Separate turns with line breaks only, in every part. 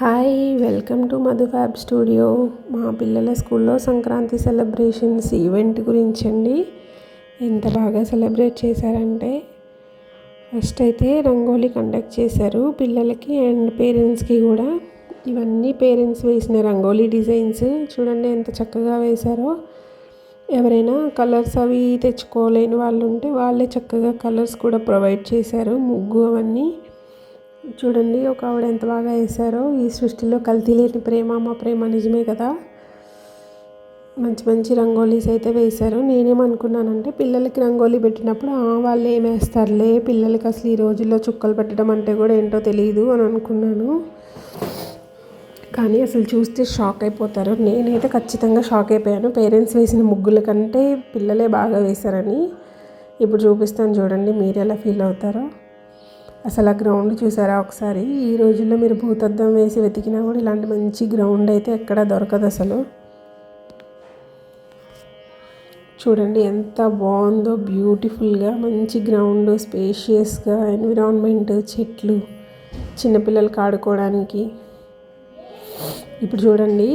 Hi welcome to Madhu fab studio. మా పిల్లల స్కూల్లో సంక్రాంతి సెలబ్రేషన్స్ ఈవెంట్ గురించి అండి. ఎంత బాగా సెలబ్రేట్ చేశారంటే ఫస్ట్ అయితే రంగోలీ కండక్ట్ చేశారు పిల్లలకి అండ్ పేరెంట్స్కి కూడా. ఇవన్నీ పేరెంట్స్ వేసిన రంగోలీ డిజైన్స్ చూడండి ఎంత చక్కగా వేశారో. ఎవరైనా కలర్స్ అవి తెచ్చుకోలేని వాళ్ళు ఉంటే వాళ్ళే చక్కగా కలర్స్ కూడా ప్రొవైడ్ చేశారు. ముగ్గు అవన్నీ చూడండి ఒక ఆవిడ ఎంత బాగా వేశారో. ఈ సృష్టిలో కల్తీ లేని ప్రేమ మా ప్రేమ నిజమే కదా. మంచి మంచి రంగోలీస్ అయితే వేశారు. నేనేమనుకున్నానంటే పిల్లలకి రంగోలీ పెట్టినప్పుడు వాళ్ళు ఏం వేస్తారులే, పిల్లలకి అసలు ఈ రోజుల్లో చుక్కలు పెట్టడం అంటే కూడా ఏంటో తెలియదు అని అనుకున్నాను. కానీ అసలు చూస్తే షాక్ అయిపోతారు. నేనైతే ఖచ్చితంగా షాక్ అయిపోయాను. పేరెంట్స్ వేసిన ముగ్గుల కంటే పిల్లలే బాగా వేశారని. ఇప్పుడు చూపిస్తాను చూడండి మీరు ఎలా ఫీల్ అవుతారో. అసలు ఆ గ్రౌండ్ చూసారా ఒకసారి. ఈ రోజుల్లో మీరు భూతద్దం వేసి వెతికినా కూడా ఇలాంటి మంచి గ్రౌండ్ అయితే ఎక్కడ దొరకదు అసలు. చూడండి ఎంత బాగుందో, బ్యూటిఫుల్గా మంచి గ్రౌండ్, స్పేషియస్గా ఎన్విరాన్మెంట్, చెట్లు, చిన్నపిల్లలకి ఆడుకోవడానికి. ఇప్పుడు చూడండి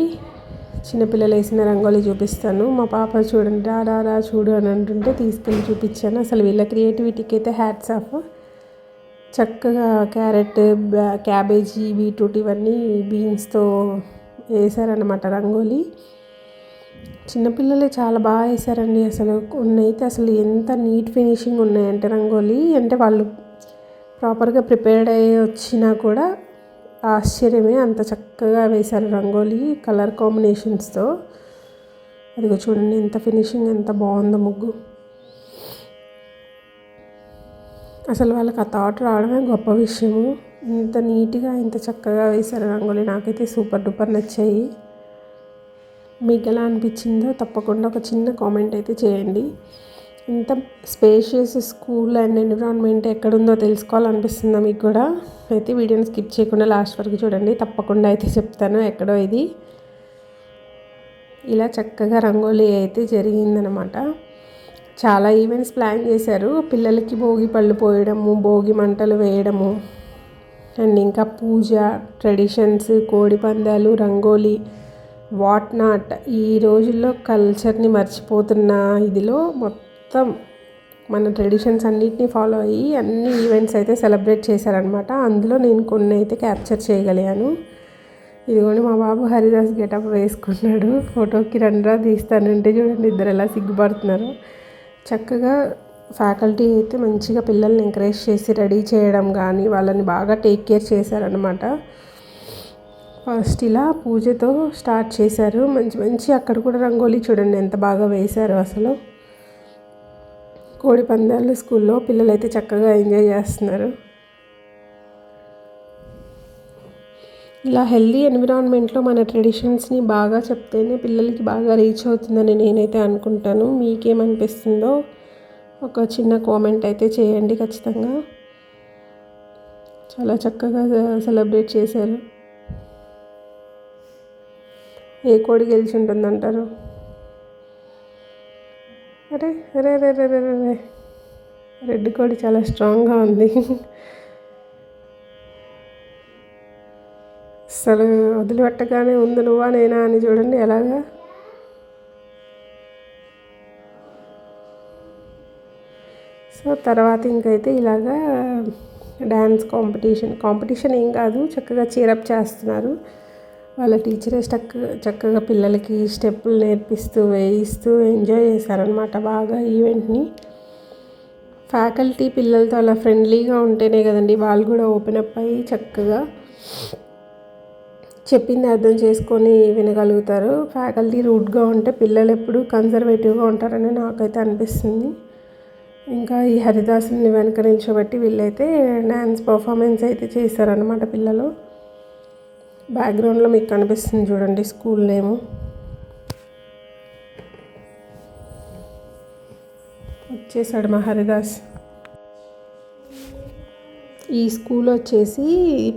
చిన్నపిల్లలు వేసిన రంగోలీ చూపిస్తాను. మా పాప చూడండి రా చూడు అని అంటుంటే తీసుకెళ్ళి చూపించాను. అసలు వీళ్ళ క్రియేటివిటీకి అయితే హ్యాట్స్ ఆఫ్. చక్కగా క్యారెట్, క్యాబేజీ, బీట్రూట్ ఇవన్నీ బీన్స్తో వేసారనమాట రంగోలీ. చిన్నపిల్లలే చాలా బాగా వేసారండి. అసలు కొన్ని అయితే అసలు ఎంత నీట్ ఫినిషింగ్ ఉన్నాయంటే రంగోలీ, అంటే వాళ్ళు ప్రాపర్గా ప్రిపేర్డ్ అయ్యి వచ్చినా కూడా ఆశ్చర్యమే. అంత చక్కగా వేశారు రంగోలీ కలర్ కాంబినేషన్స్తో. అదిగో చూడండి ఎంత ఫినిషింగ్, ఎంత బాగుందో ముగ్గు. అసలు వాళ్ళకి ఆ థాట్ రావడమే గొప్ప విషయము. ఇంత నీట్గా ఇంత చక్కగా వేశారు రంగోలీ. నాకైతే సూపర్ డూపర్ నచ్చాయి. మీకు ఎలా అనిపించిందో తప్పకుండా ఒక చిన్న కామెంట్ అయితే చేయండి. ఇంత స్పేషియస్ స్కూల్ అండ్ ఎన్విరాన్మెంట్ ఎక్కడుందో తెలుసుకోవాలనిపిస్తుందా మీకు కూడా? అయితే వీడియోని స్కిప్ చేయకుండా లాస్ట్ వరకు చూడండి. తప్పకుండా అయితే చెప్తాను ఎక్కడో ఇది. ఇలా చక్కగా రంగోలీ అయితే జరిగిందనమాట. చాలా ఈవెంట్స్ ప్లాన్ చేశారు. పిల్లలకి భోగి పళ్ళు పోయడము, భోగి మంటలు వేయడము, అండ్ ఇంకా పూజ, ట్రెడిషన్స్, కోడి పందాలు, రంగోలీ, వాట్ నాట్. ఈ రోజుల్లో కల్చర్ని మర్చిపోతున్న ఇదిలో మొత్తం మన ట్రెడిషన్స్ అన్నిటినీ ఫాలో అయ్యి అన్ని ఈవెంట్స్ అయితే సెలబ్రేట్ చేశారనమాట. అందులో నేను కొన్ని అయితే క్యాప్చర్ చేయగలిగాను. ఇదిగోండి మా బాబు హరిదాస్ గెటప్ వేసుకున్నాడు. ఫోటోకి రండ్రా తీస్తానంటే చూడండి ఇద్దరు ఎలా సిగ్గుపడుతున్నారు. చక్కగా ఫ్యాకల్టీ అయితే మంచిగా పిల్లల్ని ఎంకరేజ్ చేసి రెడీ చేయడం కానీ వాళ్ళని బాగా టేక్ కేర్ చేశారనమాట. ఫస్ట్ ఇలా పూజతో స్టార్ట్ చేశారు. మంచి అక్కడ కూడా రంగోలీ చూడండి ఎంత బాగా వేశారు అసలు. కోడి పందాలు స్కూల్లో పిల్లలైతే చక్కగా ఎంజాయ్ చేస్తున్నారు. ఇలా హెల్దీ ఎన్విరాన్మెంట్లో మన ట్రెడిషన్స్ని బాగా చెప్తేనే పిల్లలకి బాగా రీచ్ అవుతుందని నేనైతే అనుకుంటాను. మీకేమనిపిస్తుందో ఒక చిన్న కామెంట్ అయితే చేయండి ఖచ్చితంగా. చాలా చక్కగా సెలబ్రేట్ చేశారు. ఏ కోడి గెలిచి ఉంటుందంటారు? అరే అరే అరే అరే అరే రెడ్ కోడి చాలా స్ట్రాంగ్గా ఉంది. అసలు వదిలిపెట్టగానే ఉంది నువ్వా నేనా అని చూడండి ఎలాగా. సో తర్వాత ఇంకైతే ఇలాగా డ్యాన్స్ కాంపిటీషన్ ఏం కాదు, చక్కగా చీరప్ చేస్తున్నారు. వాళ్ళ టీచరే చక్కగా పిల్లలకి స్టెప్పులు నేర్పిస్తూ వేయిస్తూ ఎంజాయ్ చేశారనమాట బాగా ఈవెంట్ని. ఫ్యాకల్టీ పిల్లలతో అలా ఫ్రెండ్లీగా ఉంటేనే కదండి వాళ్ళు కూడా ఓపెన్ అప్ అయ్యి చక్కగా చెప్పింది అర్థం చేసుకొని వినగలుగుతారు. ఫ్యాకల్టీ రూడ్గా ఉంటే పిల్లలు ఎప్పుడు కన్జర్వేటివ్గా ఉంటారని నాకైతే అనిపిస్తుంది. ఇంకా ఈ హరిదాసుని వెనక నిల్చోబెట్టి వీళ్ళైతే డ్యాన్స్ పర్ఫార్మెన్స్ అయితే చేశారనమాట పిల్లలు. బ్యాక్గ్రౌండ్లో మీకు కనిపిస్తుంది చూడండి స్కూల్ నేము. వచ్చేసాడు మా హరిదాస్. ఈ స్కూల్ వచ్చేసి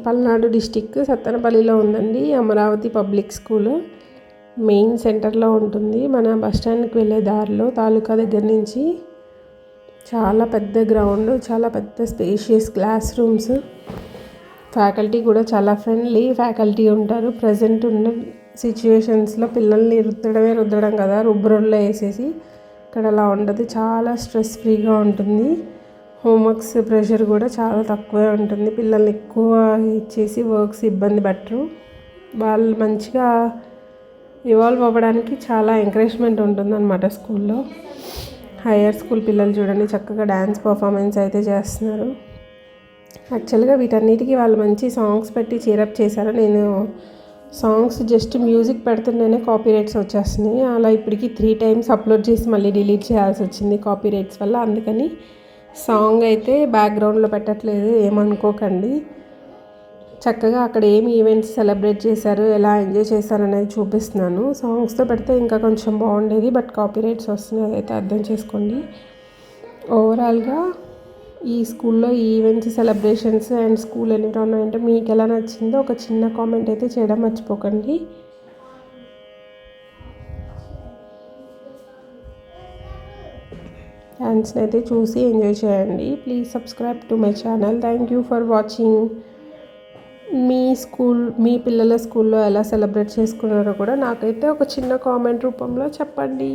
పల్నాడు డిస్టిక్ సత్తెనపల్లిలో ఉందండి. అమరావతి పబ్లిక్ స్కూల్ మెయిన్ సెంటర్లో ఉంటుంది. మన బస్ స్టాండ్కి వెళ్ళే దారిలో తాలూకా దగ్గర నుంచి. చాలా పెద్ద గ్రౌండ్, చాలా పెద్ద స్పేషియస్ క్లాస్ రూమ్స్, ఫ్యాకల్టీ కూడా చాలా ఫ్రెండ్లీ ఫ్యాకల్టీ ఉంటారు. ప్రజెంట్ ఉన్న సిచ్యువేషన్స్లో పిల్లల్ని రుద్దడం కదా, రుబ్బురోల్లో వేసేసి. ఇక్కడ అలా ఉండదు, చాలా స్ట్రెస్ ఫ్రీగా ఉంటుంది. హోంవర్క్స్ ప్రెషర్ కూడా చాలా తక్కువే ఉంటుంది. పిల్లల్ని ఎక్కువ ఇచ్చేసి వర్క్స్ ఇబ్బంది పెట్టరు. వాళ్ళు మంచిగా ఇవాల్వ్ అవ్వడానికి చాలా ఎంకరేజ్మెంట్ ఉంటుందన్నమాట స్కూల్లో. హయ్యర్ స్కూల్ పిల్లలు చూడండి చక్కగా డ్యాన్స్ పర్ఫార్మెన్స్ అయితే చేస్తున్నారు. యాక్చువల్గా వీటన్నిటికీ వాళ్ళు మంచి సాంగ్స్ పెట్టి చీరప్ చేశారు. నేను సాంగ్స్ జస్ట్ మ్యూజిక్ పెడుతుంటేనే కాపీరైట్స్ వచ్చేస్తున్నాయి. అలా ఇప్పటికి 3 times అప్లోడ్ చేసి మళ్ళీ డిలీట్ చేయాల్సి వచ్చింది కాపీరైట్స్ వల్ల. అందుకని సాంగ్ అయితే బ్యాక్గ్రౌండ్లో పెట్టట్లేదు, ఏమనుకోకండి. చక్కగా అక్కడ ఏమి ఈవెంట్స్ సెలబ్రేట్ చేశారు, ఎలా ఎంజాయ్ చేశారు అనేది చూపిస్తున్నాను. సాంగ్స్తో పెడితే ఇంకా కొంచెం బాగుండేది, బట్ కాపీరైట్స్ వస్తున్నాయి, అదైతే అర్థం చేసుకోండి. ఓవరాల్గా ఈ స్కూల్లో ఈ events celebrations and school environment మీకు ఎలా నచ్చిందో ఒక చిన్న కామెంట్ అయితే చేయడం మర్చిపోకండి. డాన్స్ని అయితే చూసి ఎంజాయ్ చేయండి. Please subscribe to my channel. Thank you for watching. మీ పిల్లల స్కూల్లో ఎలా సెలబ్రేట్ చేసుకున్నారో కూడా నాకైతే ఒక చిన్న కామెంట్ రూపంలో చెప్పండి.